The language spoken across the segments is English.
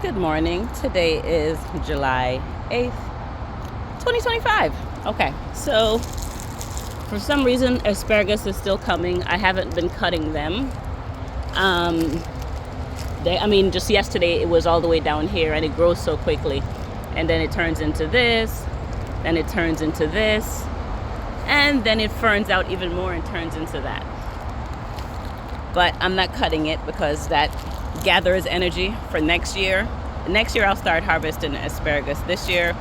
Good morning. Today is July 8th, 2025. Okay, so for some reason, asparagus is still coming. I haven't been cutting them. Just yesterday it was all the way down here and it grows so quickly. And then it turns into this, then it turns into this, and then it ferns out even more and turns into that. But I'm not cutting it because that gathers energy for next year. Next year I'll start harvesting asparagus. This year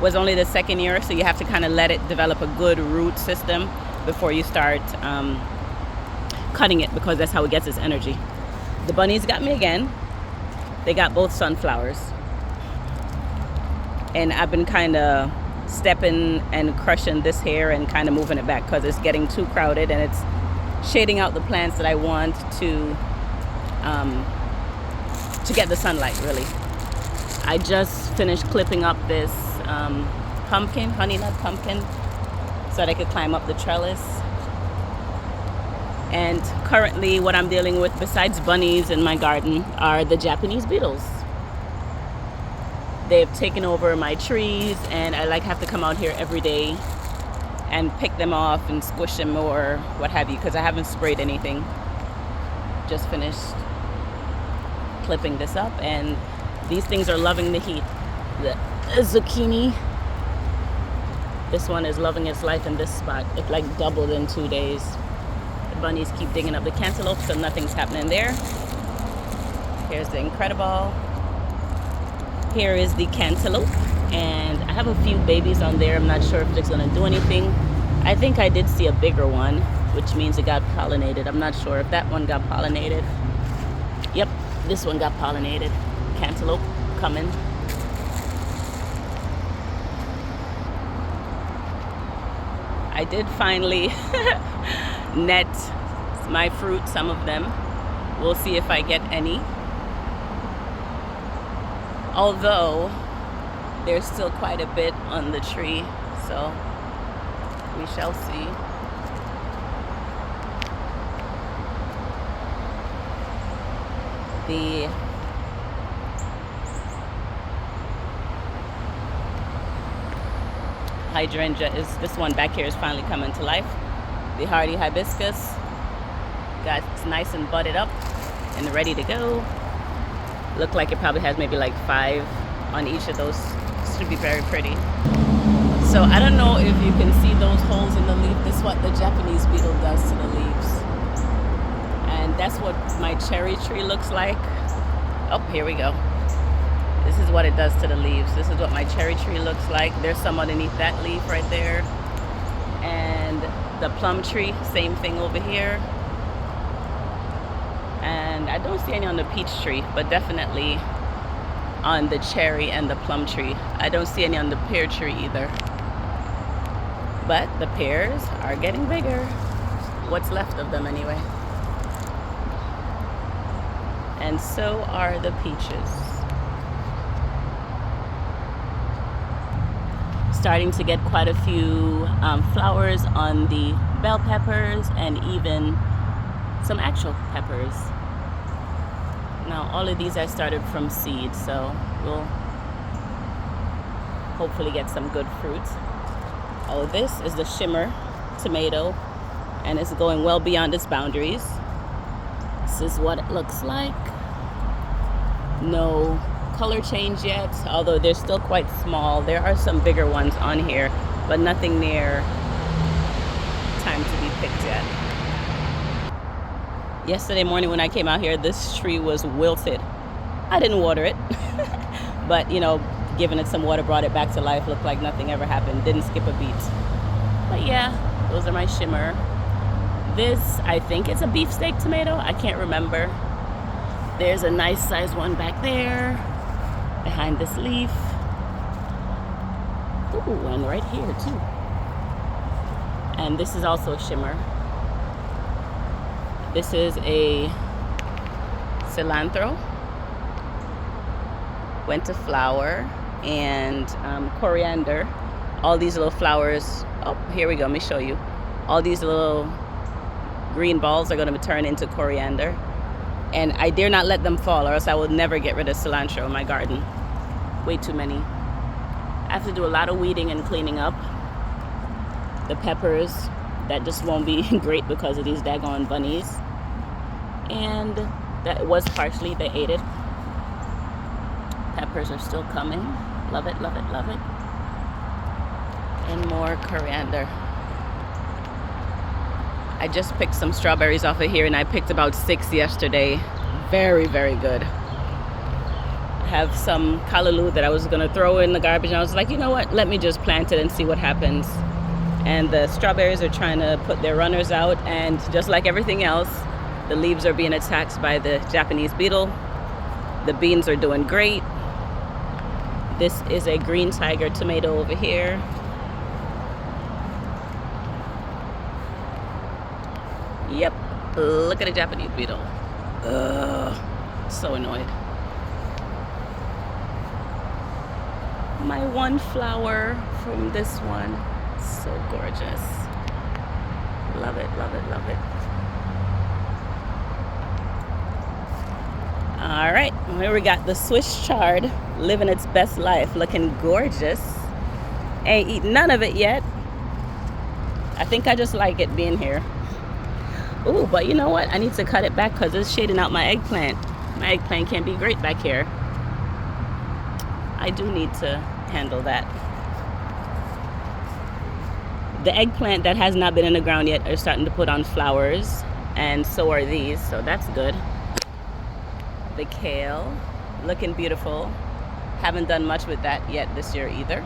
was only the second year, so you have to kind of let it develop a good root system before you start cutting it, because that's how it gets its energy. The bunnies got me again. They got both sunflowers. And I've been kind of stepping and crushing this here and kind of moving it back because it's getting too crowded and it's shading out the plants that I want to get the sunlight, really. I just finished clipping up this pumpkin, honey nut pumpkin, so that I could climb up the trellis. And currently what I'm dealing with, besides bunnies in my garden, are the Japanese beetles. They've taken over my trees, and I have to come out here every day and pick them off and squish them or what have you, because I haven't sprayed anything. Just finished clipping this up, and these things are loving the heat. The zucchini, this one is loving its life in this spot. It doubled in 2 days. The bunnies keep digging up the cantaloupe, so nothing's happening there. Here's the Incredible. Here is the cantaloupe, and I have a few babies on there. I'm not sure if it's gonna do anything. I think I did see a bigger one, which means it got pollinated. I'm not sure if that one got pollinated. Yep, this one got pollinated. Cantaloupe coming. I did finally net my fruit, some of them. We'll see if I get any. Although there's still quite a bit on the tree, so we shall see. The hydrangea is, this one back here is finally coming to life. The hardy hibiscus it's nice and budded up and ready to go. Look like it probably has maybe 5 on each of those. This should be very pretty. So I don't know if you can see those holes in the leaf. This is what the Japanese beetle does to the leaves. And that's what my cherry tree looks like. Oh, here we go. This is what it does to the leaves. This is what my cherry tree looks like. There's some underneath that leaf right there. And the plum tree, same thing over here. And I don't see any on the peach tree, but definitely on the cherry and the plum tree. I don't see any on the pear tree either. But the pears are getting bigger. What's left of them anyway. And so are the peaches. Starting to get quite a few flowers on the bell peppers and even some actual peppers. Now all of these I started from seed, so we'll hopefully get some good fruit. Oh, this is the shimmer tomato, and it's going well beyond its boundaries. This is what it looks like. No color change yet, although they're still quite small. There are some bigger ones on here, but nothing near time to be picked yet. Yesterday morning when I came out here, this tree was wilted. I didn't water it, but giving it some water brought it back to life. Looked like nothing ever happened. Didn't skip a beat. But yeah, those are my shimmer. This, I think it's a beefsteak tomato. I can't remember. There's a nice sized one back there behind this leaf. Ooh, and right here too. And this is also a shimmer. This is a cilantro. Went to flower, and coriander. All these little flowers. Oh, here we go. Let me show you. All these little green balls are going to turn into coriander. And I dare not let them fall, or else I will never get rid of cilantro in my garden. Way too many. I have to do a lot of weeding and cleaning up. The peppers, that just won't be great because of these daggone bunnies. And that was partially, they ate it. Peppers are still coming. Love it, love it, love it. And more coriander. I just picked some strawberries off of here, and I picked about 6 yesterday. Very, very good. I have some callaloo that I was gonna throw in the garbage, and I was like, you know what? Let me just plant it and see what happens. And the strawberries are trying to put their runners out, and just like everything else, the leaves are being attacked by the Japanese beetle. The beans are doing great. This is a green tiger tomato over here. Yep, look at a Japanese beetle. Ugh, so annoyed. My one flower from this one, so gorgeous. Love it, love it, love it. All right, here we got the Swiss chard living its best life, looking gorgeous. Ain't eaten none of it yet. I think I just like it being here. Ooh, but you know what? I need to cut it back because it's shading out my eggplant. My eggplant can't be great back here. I do need to handle that. The eggplant that has not been in the ground yet are starting to put on flowers, and so are these, so that's good. The kale, looking beautiful. Haven't done much with that yet this year either.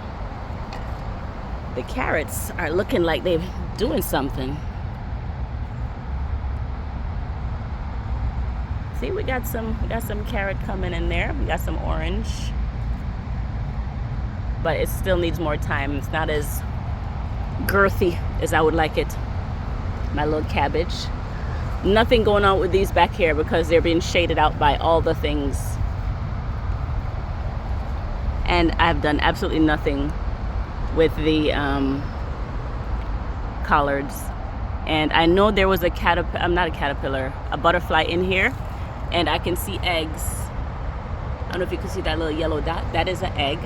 The carrots are looking like they're doing something. See, we got some carrot coming in there. We got some orange. But it still needs more time. It's not as girthy as I would like it. My little cabbage. Nothing going on with these back here because they're being shaded out by all the things. And I've done absolutely nothing with the collards. And I know there was a a butterfly in here. And I can see eggs. I don't know if you can see that little yellow dot. That is an egg,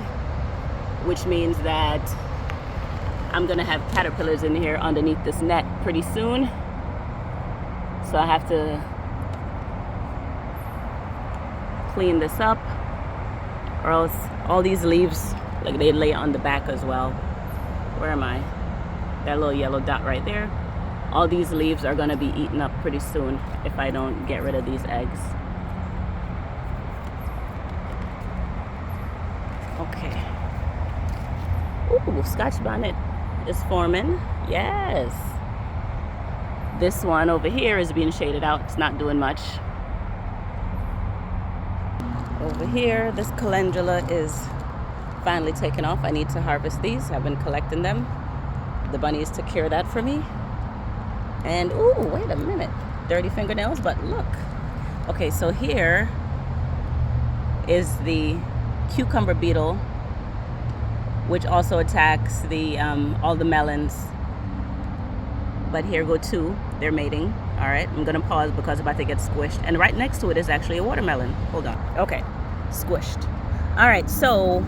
which means that I'm gonna have caterpillars in here underneath this net pretty soon. So I have to clean this up, or else all these leaves, like, they lay on the back as well. Where am I? That little yellow dot right there. All these leaves are gonna be eaten up pretty soon if I don't get rid of these eggs. Okay. Ooh, Scotch bonnet is forming. Yes. This one over here is being shaded out. It's not doing much. Over here, this calendula is finally taken off. I need to harvest these. I've been collecting them. The bunnies took care of that for me. And, ooh, wait a minute. Dirty fingernails, but look. Okay, so here is the cucumber beetle, which also attacks the all the melons. But here go two. They're mating. All right, I'm gonna pause because I'm about to get squished. And right next to it is actually a watermelon. Hold on. Okay, squished. All right, so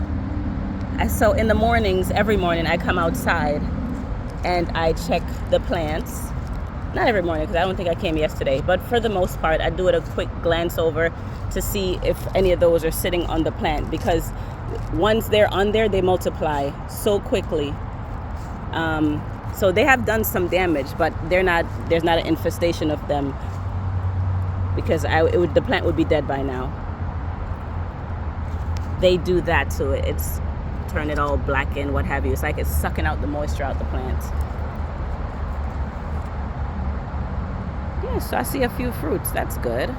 in the mornings, every morning I come outside and I check the plants. Not every morning, because I don't think I came yesterday, but for the most part, I do it a quick glance over to see if any of those are sitting on the plant, because once they're on there, they multiply so quickly. So they have done some damage, but there's not an infestation of them, because the plant would be dead by now. They do that to it. It's turn it all black and what have you. It's like it's sucking out the moisture out the plant. Yeah, so I see a few fruits. That's good.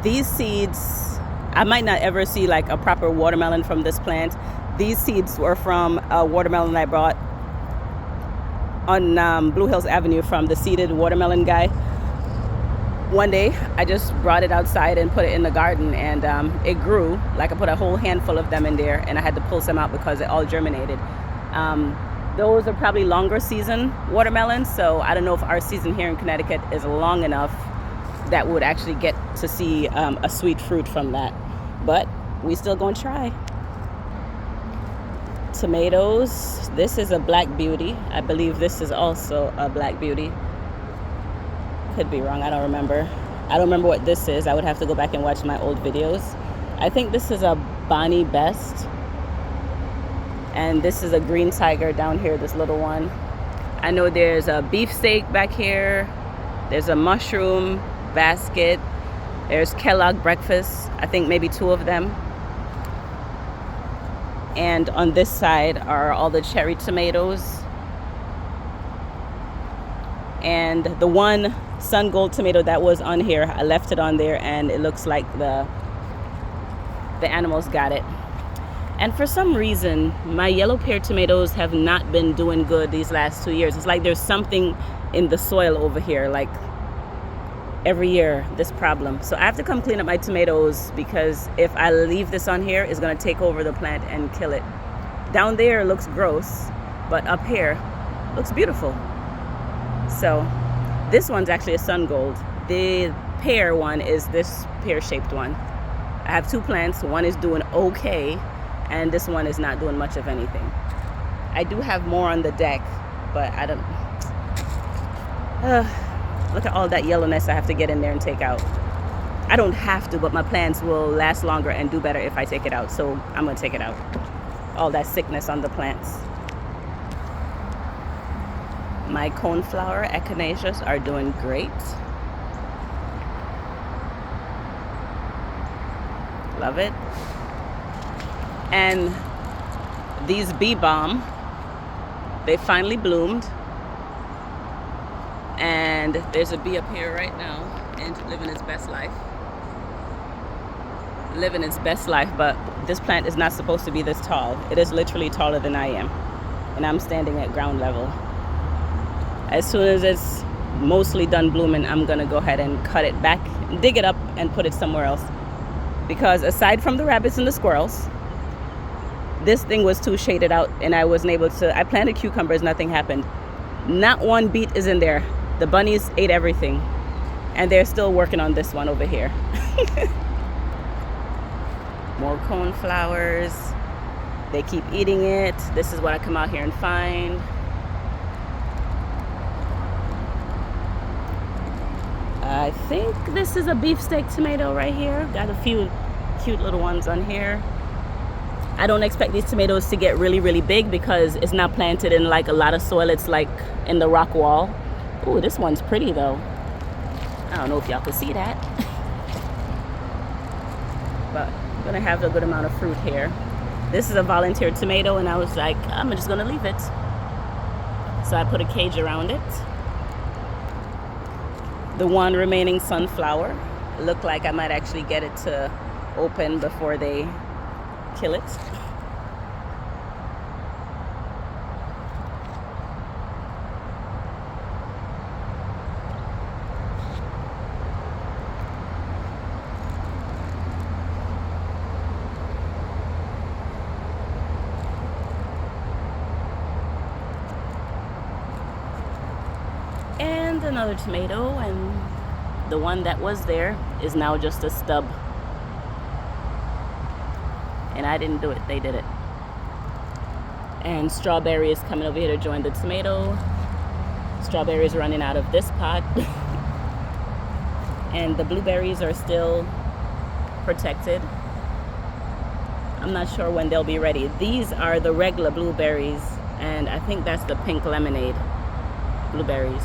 These seeds, I might not ever see like a proper watermelon from this plant. These seeds were from a watermelon I bought on Blue Hills Avenue from the seeded watermelon guy. One day I just brought it outside and put it in the garden, and it grew. Like, I put a whole handful of them in there, and I had to pull some out because it all germinated. those are probably longer season watermelons. So I don't know if our season here in Connecticut is long enough that would actually get to see a sweet fruit from that. But we still gonna try. Tomatoes. This is a Black Beauty. I believe this is also a Black Beauty. Could be wrong, I don't remember. I don't remember what this is. I would have to go back and watch my old videos. I think this is a Bonnie Best. And this is a Green Tiger down here, this little one. I know there's a beefsteak back here. There's a mushroom basket. There's Kellogg breakfast. I think maybe 2 of them. And on this side are all the cherry tomatoes. And the one Sun Gold tomato that was on here, I left it on there, and it looks like the animals got it. And for some reason, my yellow pear tomatoes have not been doing good these last 2 years. It's like there's something in the soil over here, like every year, this problem. So I have to come clean up my tomatoes, because if I leave this on here, it's gonna take over the plant and kill it. Down there looks gross, but up here looks beautiful. So this one's actually a Sun Gold. The pear one is this pear-shaped one. I have 2 plants. One is doing okay, and this one is not doing much of anything. I do have more on the deck, but I don't... look at all that yellowness I have to get in there and take out. I don't have to, but my plants will last longer and do better if I take it out, so I'm gonna take it out. All that sickness on the plants. My coneflower echinaceas are doing great. Love it. And these bee balm, they finally bloomed. And there's a bee up here right now and living its best life. Living its best life, but this plant is not supposed to be this tall. It is literally taller than I am. And I'm standing at ground level. As soon as it's mostly done blooming, I'm gonna go ahead and cut it back, dig it up, and put it somewhere else. Because aside from the rabbits and the squirrels, this thing was too shaded out, and I wasn't able to. I planted cucumbers, nothing happened. Not one beet is in there. The bunnies ate everything, and they're still working on this one over here. More coneflowers. They keep eating it. This is what I come out here and find. I think this is a beefsteak tomato right here. Got a few cute little ones on here. I don't expect these tomatoes to get really, really big because it's not planted in like a lot of soil. It's like in the rock wall. Ooh, this one's pretty though. I don't know if y'all can see that. But I'm gonna have a good amount of fruit here. This is a volunteer tomato, and I was like, I'm just gonna leave it. So I put a cage around it. The one remaining sunflower, looked like I might actually get it to open before they kill it. And another tomato, and the one that was there is now just a stub. And I didn't do it, they did it. And strawberry is coming over here to join the tomato. Strawberry is running out of this pot. And the blueberries are still protected. I'm not sure when they'll be ready. These are the regular blueberries, and I think that's the pink lemonade blueberries.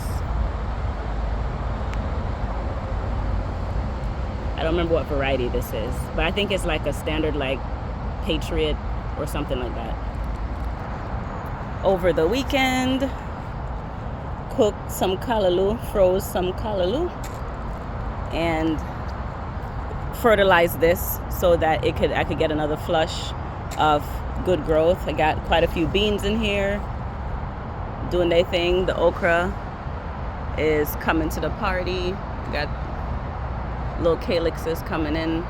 I don't remember what variety this is, but I think it's like a standard like Patriot or something like that. Over the weekend, cooked some callaloo, froze some callaloo, and fertilized this so that I could get another flush of good growth. I got quite a few beans in here doing their thing. The okra is coming to the party. Got little calyxes coming in.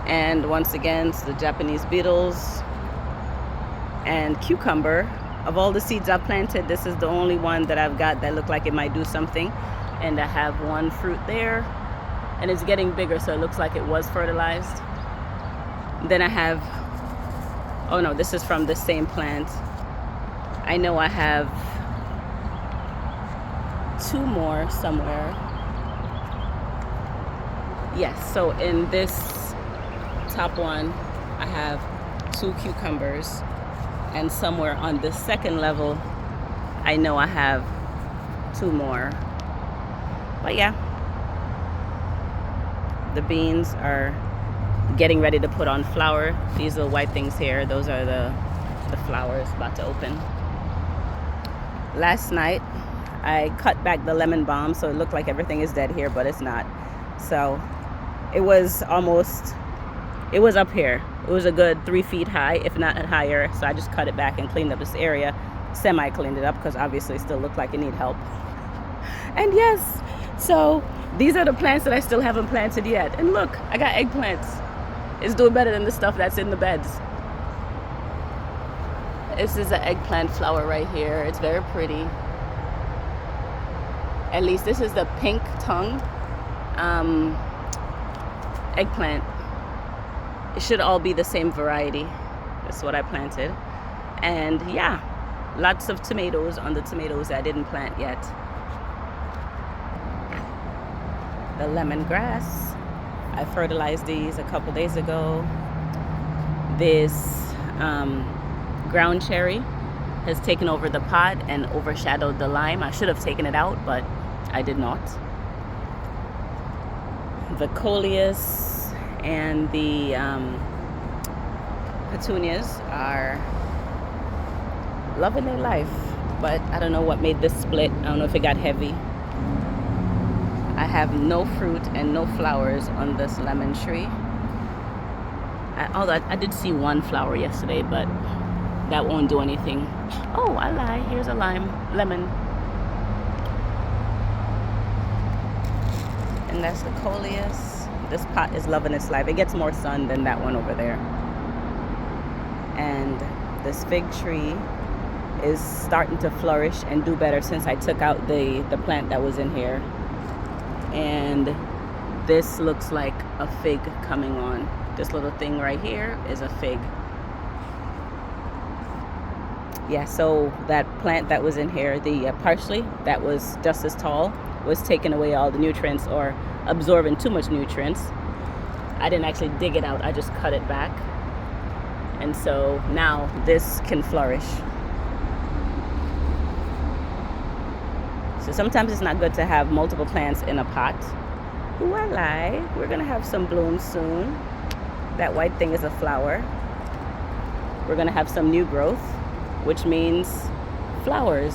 And once again, it's the Japanese beetles. And cucumber Of all the seeds I've planted, this is the only one that I've got that look like it might do something. And I have one fruit there, and it's getting bigger, so it looks like it was fertilized. Then I have, oh no, this is from the same plant. I know I have 2 more somewhere. Yes, so in this top one, I have 2 cucumbers. And somewhere on the second level, I know I have 2 more. But yeah, the beans are getting ready to put on flower. These little white things here, those are the flowers about to open. Last night, I cut back the lemon balm, so it looked like everything is dead here, but it's not. So it was up here. It was a good 3 feet high, if not higher. So I just cut it back and cleaned up this area. Semi-cleaned it up because obviously it still looked like it needed help. And yes, so these are the plants that I still haven't planted yet. And look, I got eggplants. It's doing better than the stuff that's in the beds. This is an eggplant flower right here. It's very pretty. At least this is the pink tongue eggplant. It should all be the same variety. That's what I planted. And yeah, lots of tomatoes on the tomatoes I didn't plant yet. The lemongrass, I fertilized these a couple days ago. This ground cherry has taken over the pot and overshadowed the lime. I should have taken it out, but I did not. The coleus and the petunias are loving their life, but I don't know what made this split. I don't know if it got heavy. I have no fruit and no flowers on this lemon tree. Although I did see one flower yesterday, but that won't do anything. Oh, I lie. Here's a lemon. And that's the coleus. This pot is loving its life. It gets more sun than that one over there. And this fig tree is starting to flourish and do better since I took out the plant that was in here. And this looks like a fig coming on. This little thing right here is a fig. Yeah, so that plant that was in here, the parsley that was just as tall, was taking away all the nutrients or absorbing too much nutrients. I didn't actually dig it out, I just cut it back. And so now this can flourish. So sometimes it's not good to have multiple plants in a pot. Ooh, I lie. We're gonna have some blooms soon. That white thing is a flower. We're gonna have some new growth, which means flowers.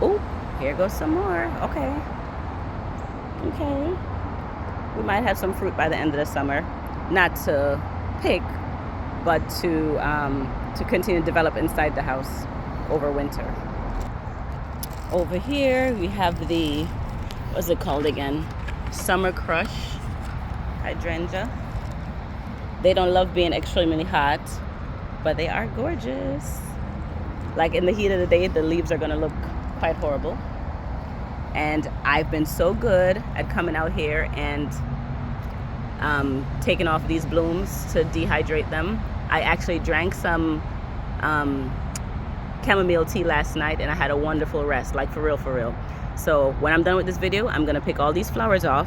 Oh, here goes some more. Okay. We might have some fruit by the end of the summer. Not to pick, but to continue to develop inside the house over winter. Over here we have the, what's it called again? Summer Crush hydrangea. They don't love being extremely hot, but they are gorgeous. Like in the heat of the day, the leaves are gonna look quite horrible. And I've been so good at coming out here and taking off these blooms to dehydrate them. I actually drank some chamomile tea last night and I had a wonderful rest, like for real. So when I'm done with this video, I'm gonna pick all these flowers off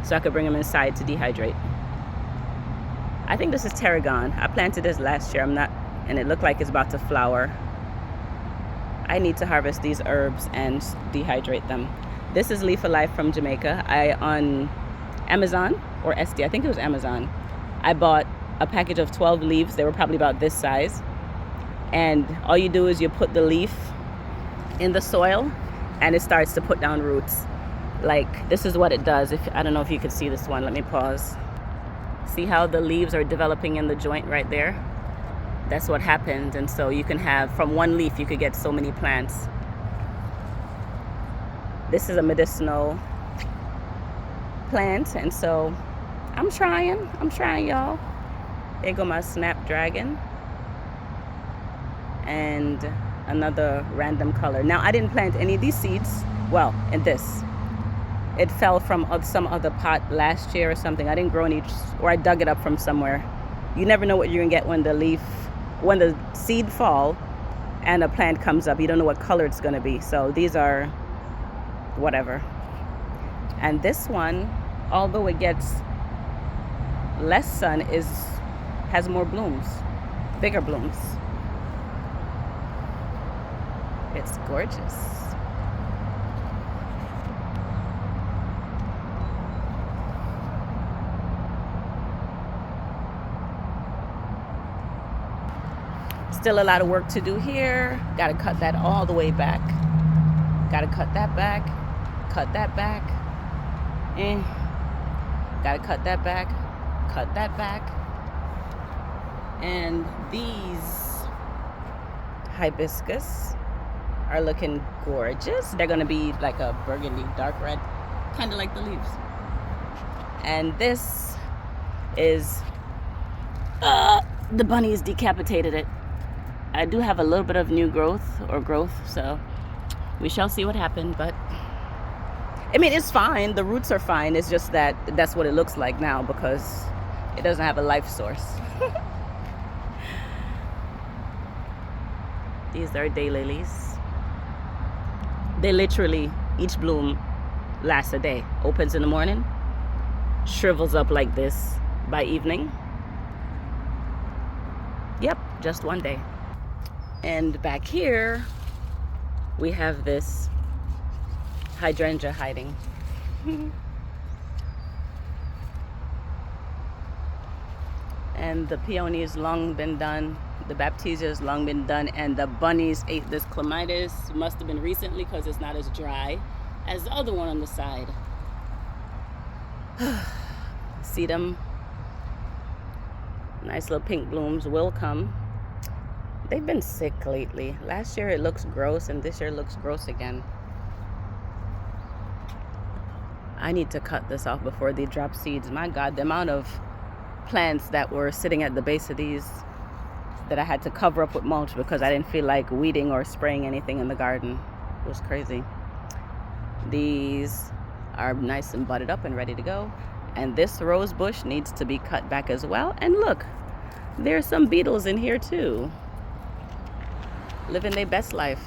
so I could bring them inside to dehydrate. I think this is tarragon. I planted this last year, and it looked like it's about to flower. I need to harvest these herbs and dehydrate them. This is Leaf Alive from Jamaica. On Amazon or Etsy, I think it was Amazon, I bought a package of 12 leaves. They were probably about this size. And all you do is you put the leaf in the soil and it starts to put down roots. Like, this is what it does. I don't know if you could see this one. Let me pause. See how the leaves are developing in the joint right there? That's what happened. And so you can have, from one leaf, you could get so many plants. This is a medicinal plant. And so I'm trying, y'all. Here go my snapdragon. And another random color. Now, I didn't plant any of these seeds. Well, in this. It fell from some other pot last year or something. I didn't grow any, or I dug it up from somewhere. You never know what you're gonna get when the seed fall and a plant comes up. You don't know what color it's gonna be. So these are whatever. And this one, although it gets less sun, has more blooms, bigger blooms. It's gorgeous. Still a lot of work to do here. Got to cut that all the way back. Got to cut that back. Cut that back. Got to cut that back. Cut that back. And these hibiscus are looking gorgeous. They're going to be like a burgundy, dark red, kind of like the leaves. And this is the bunnies decapitated it. I do have a little bit of new growth, so we shall see what happened. But I mean, it's fine. The roots are fine. It's just that that's what it looks like now because it doesn't have a life source. These are daylilies. They literally, each bloom lasts a day. Opens in the morning, shrivels up like this by evening. Yep, just one day. And back here, we have this hydrangea hiding. And the peony's long been done. The baptisia's long been done. And the bunnies ate this clematis. Must have been recently because it's not as dry as the other one on the side. See them? Nice little pink blooms will come. They've been sick lately. Last year it looks gross and this year it looks gross again. I need to cut this off before they drop seeds. My God, the amount of plants that were sitting at the base of these that I had to cover up with mulch because I didn't feel like weeding or spraying anything in the garden. It was crazy. These are nice and budded up and ready to go. And this rose bush needs to be cut back as well. And look, there's some beetles in here too. Living their best life.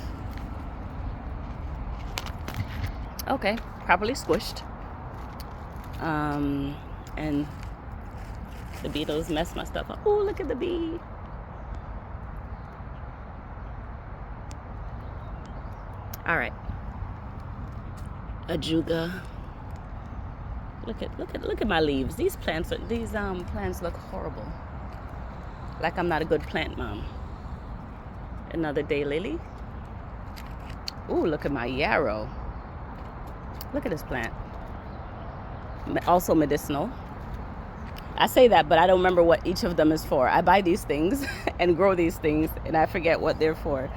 Okay, properly squished. And the beetles mess my stuff up. Oh, look at the bee. All right. Ajuga. Look at my leaves. These plants look horrible. Like I'm not a good plant mom. Another daylily. Ooh, look at my yarrow. Look at this plant. Also medicinal. I say that, but I don't remember what each of them is for. I buy these things and grow these things, and I forget what they're for.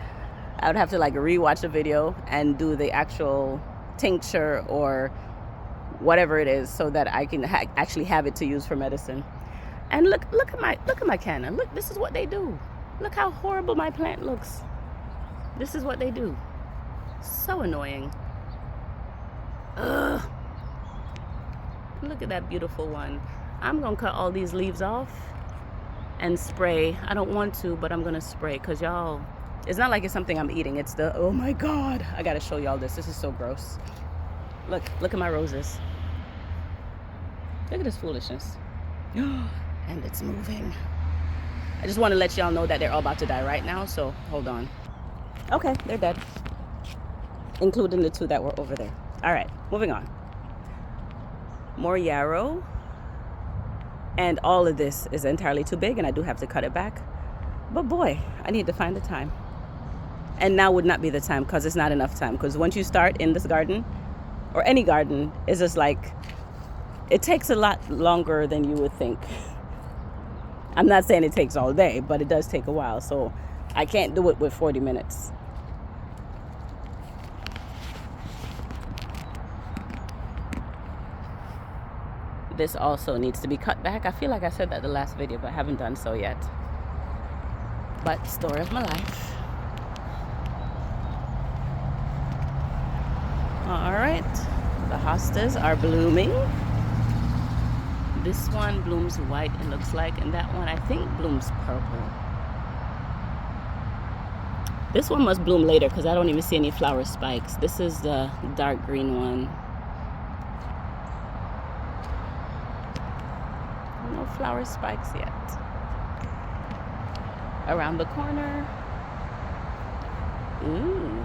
I would have to like rewatch a video and do the actual tincture or whatever it is so that I can actually have it to use for medicine. And look at my canna. Look, this is what they do. Look how horrible my plant looks. This is what they do. So annoying. Ugh. Look at that beautiful one. I'm gonna cut all these leaves off and spray. I don't want to, but I'm gonna spray because y'all, it's not like it's something I'm eating. It's the, oh my God, I gotta show y'all this. This is so gross. Look at my roses. Look at this foolishness. And it's moving. I just want to let y'all know that they're all about to die right now, so hold on. Okay, they're dead. Including the two that were over there. All right, moving on. More yarrow. And all of this is entirely too big, and I do have to cut it back. But boy, I need to find the time. And now would not be the time, because it's not enough time. Because once you start in this garden, or any garden, it's just like, it takes a lot longer than you would think. I'm not saying it takes all day, but it does take a while. So I can't do it with 40 minutes. This also needs to be cut back. I feel like I said that the last video, but I haven't done so yet. But story of my life. All right, the hostas are blooming. This one blooms white, it looks like, and that one I think blooms purple. This one must bloom later because I don't even see any flower spikes. This is the dark green one. No flower spikes yet. Around the corner. Ooh.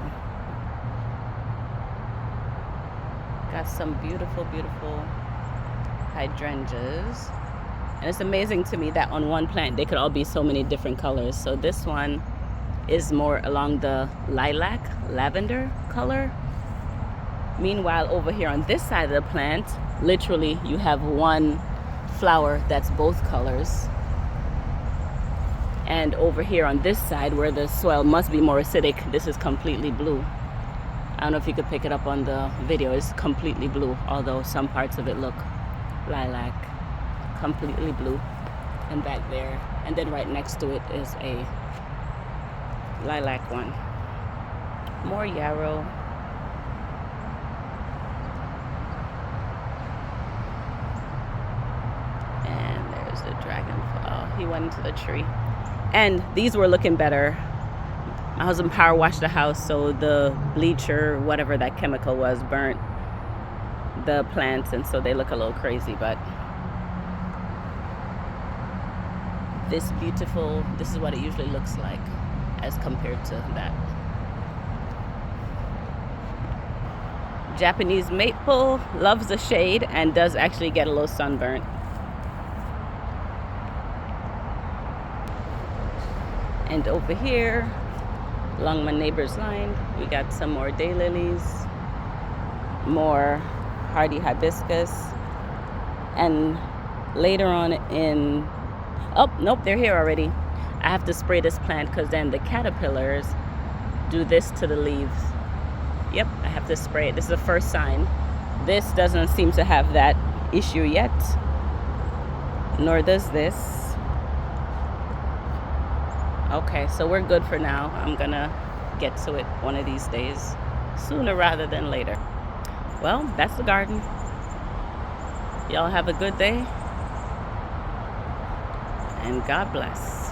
Got some beautiful, beautiful hydrangeas. And it's amazing to me that on one plant they could all be so many different colors. So this one is more along the lilac, lavender color. Meanwhile, over here on this side of the plant, literally you have one flower that's both colors. And over here on this side, where the soil must be more acidic, this is completely blue. I don't know if you could pick it up on the video. It's completely blue, although some parts of it look lilac. Completely blue. And back there, and then right next to it is a lilac one. More yarrow. And there's the dragonfly. Oh, he went into the tree. And these were looking better. My husband power washed the house, so the bleacher, whatever that chemical was, burnt the plants, and so they look a little crazy. But this is what it usually looks like as compared to that. Japanese maple loves the shade and does actually get a little sunburnt. And over here, along my neighbor's line, we got some more daylilies, more hardy hibiscus, and later on in, oh, nope, they're here already. I have to spray this plant because then the caterpillars do this to the leaves. Yep, I have to spray it. This is the first sign. This doesn't seem to have that issue yet, nor does this. Okay, so we're good for now. I'm gonna get to it one of these days, sooner rather than later. Well, that's the garden. Y'all have a good day, and God bless.